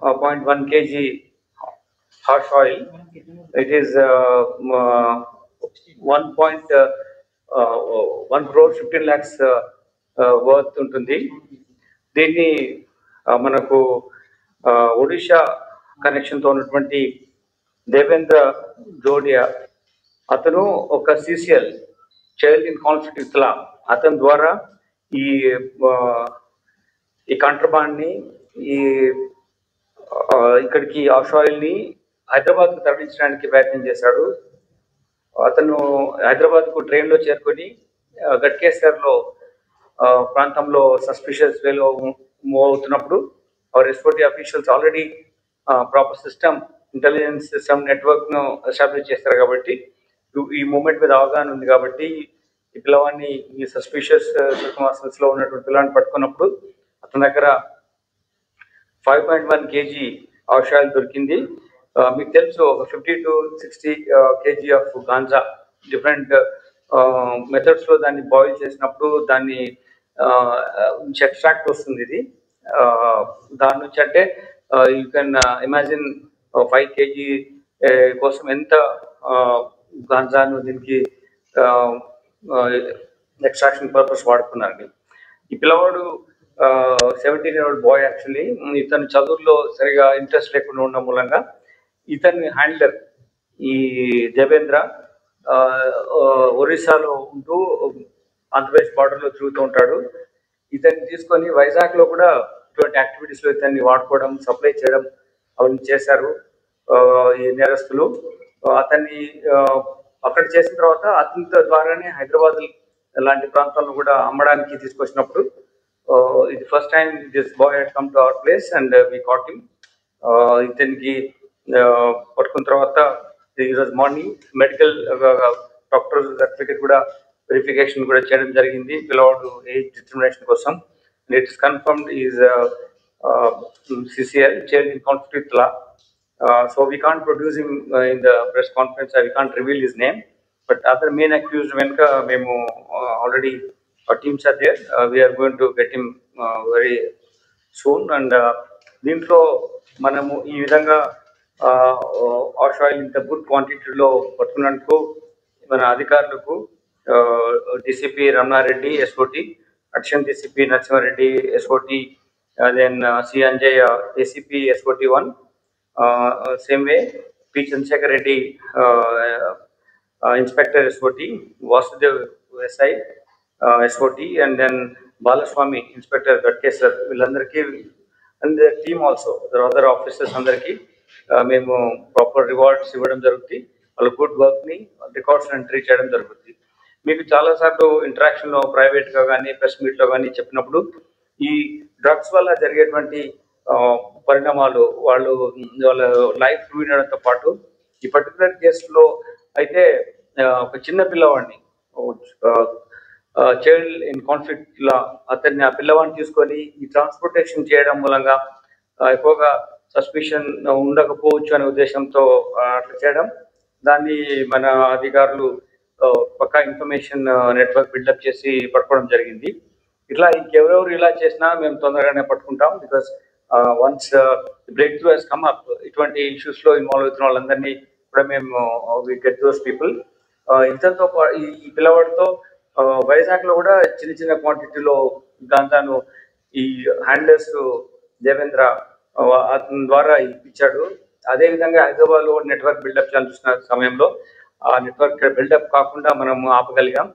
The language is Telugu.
0.1 kg harsh oil. It is 1 crore 15 lakhs worth ఉంటుంది. దీన్ని మనకు ఒడిషా కనెక్షన్తో ఉన్నటువంటి దేవేంద్ర జోడియా అతను ఒక CCL child in conflict with లా అతని ద్వారా ఈ కాంట్రబాండ్ని ఇక్కడికి ఆష్ ఆయిల్ని హైదరాబాద్కు తరలించడానికి ప్రయత్నం చేశాడు. అతను హైదరాబాద్కు ట్రైన్లో చేరుకొని గట్కేసర్లో ప్రాంతంలో సస్పిషియస్ వేలో మూవ్ అవుతున్నప్పుడు our SOT officials already proper system intelligence system నెట్వర్క్ను ఎస్టాబ్లిష్ చేస్తారు కాబట్టి ఈ మూమెంట్ మీద అవగాహన ఉంది కాబట్టి ఈ పిల్లవాడిని ఈ సస్పిషియస్ సర్కమ్స్టాన్సెస్లో ఉన్నటువంటి పిల్లవాడిని పట్టుకున్నప్పుడు అతని దగ్గర 5.1 kg ఆష్ ఆయిల్ దొరికింది. మీకు తెలుసు ఒక 50 to 60 kg of ganja different మెథడ్స్లో దాన్ని బాయిల్ చేసినప్పుడు దాన్ని నుంచి ఎక్స్ట్రాక్ట్ వస్తుంది. ఇది దాని నుంచి అంటే యూ కెన్ ఇమాజిన్ 5 kg కోసం ఎంత గాంజాను దీనికి ఎక్స్ట్రాక్షన్ పర్పస్ వాడుకున్నారండి. ఈ పిల్లవాడు 17-year-old బాయ్. యాక్చువల్లీ ఇతను చదువుల్లో సరిగా ఇంట్రెస్ట్ లేకుండా ఉండడం మూలంగా ఇతని హ్యాండ్లర్ ఈ దేవేంద్ర ఒరిస్సాలో ఉంటూ ఆంధ్రప్రదేశ్ బార్డర్లో తిరుగుతూ ఉంటాడు. ఇతన్ని తీసుకొని వైజాగ్లో కూడా ఇటువంటి యాక్టివిటీస్లో ఇతన్ని వాడుకోవడం సప్లై చేయడం అవన్నీ చేశారు ఈ నేరస్తులు. అతన్ని అక్కడ చేసిన తర్వాత అతని ద్వారానే హైదరాబాద్ లాంటి ప్రాంతాలను కూడా అమ్మడానికి తీసుకొచ్చినప్పుడు ఇది first time this boy had come to our place and we caught him. ఇతనికి పట్టుకున్న తర్వాత ఈరోజు మార్నింగ్ మెడికల్ డాక్టర్ సర్టిఫికేట్ కూడా వెరిఫికేషన్ కూడా చేయడం జరిగింది పిల్లవాడు ఏజ్ డిటర్మినేషన్ కోసం. It is confirmed is CCL child in conflict with law. So we can't produce him in the press conference. We can't reveal his name. But other main accused Venka memo already our teams are there. We are going to get him very soon. And దీంట్లో మనము ఈ విధంగా ఆష్ ఆయిల్ ఇంత గుడ్ క్వాంటిటీలో పట్టుకున్నందుకు మన అధికారులకు DCP Ramana Reddy SOT, additional DCP Narasimha Reddy SOT, then C Anjay ACP SOT 1, same way P Chandrasekhar Reddy Inspector SOT, Vasudev SI SOT, and then Balaswamy Inspector Gatkesar వీళ్ళందరికీ and the team also the other officers అందరికీ మేము ప్రాపర్ రివార్డ్స్ ఇవ్వడం జరుగుతుంది. వాళ్ళ గుడ్ వర్క్ని రికార్డ్స్ ఎంట్రీ చేయడం జరుగుతుంది. మీకు చాలాసార్లు ఇంటరాక్షన్లో ప్రైవేట్గా కానీ ప్రెస్ మీట్లో కానీ చెప్పినప్పుడు ఈ డ్రగ్స్ వల్ల జరిగేటువంటి పరిణామాలు వాళ్ళ లైఫ్ రూయినడంతో పాటు ఈ పర్టికులర్ కేసులో అయితే ఒక చిన్న పిల్లవాడిని చైల్డ్ ఇన్ కాన్ఫ్లిక్ట్ లా అతన్ని ఆ పిల్లవాడిని తీసుకొని ఈ ట్రాన్స్పోర్టేషన్ చేయడం మూలంగా ఎక్కువగా సస్పిషన్ ఉండకపోవచ్చు అనే ఉద్దేశంతో అట్లా చేయడం, దాన్ని మన అధికారులు పక్కా ఇన్ఫర్మేషన్ నెట్వర్క్ బిల్డప్ చేసి పట్టుకోవడం జరిగింది. ఇట్లా ఇంకెవరెవరు ఇలా చేసినా మేము తొందరగానే పట్టుకుంటాం. Because once break through he's come up ఇటువంటి ఇష్యూస్లో ఇన్వాల్వ్ అవుతున్న వాళ్ళందరినీ కూడా మేము వి గెట్ దోస్ పీపుల్. ఇంతతో ఈ పిల్లవాడితో వైజాగ్లో కూడా చిన్న చిన్న క్వాంటిటీలో గాంజాను ఈ హ్యాండ్లర్స్ దేవేంద్ర అతని ద్వారా ఇప్పించాడు. అదేవిధంగా హైదరాబాద్లో నెట్వర్క్ బిల్డప్ చేయాల్సిన సమయంలో ఆ నెట్వర్క్ బిల్డప్ కాకుండా మనం ఆపగలిగాం.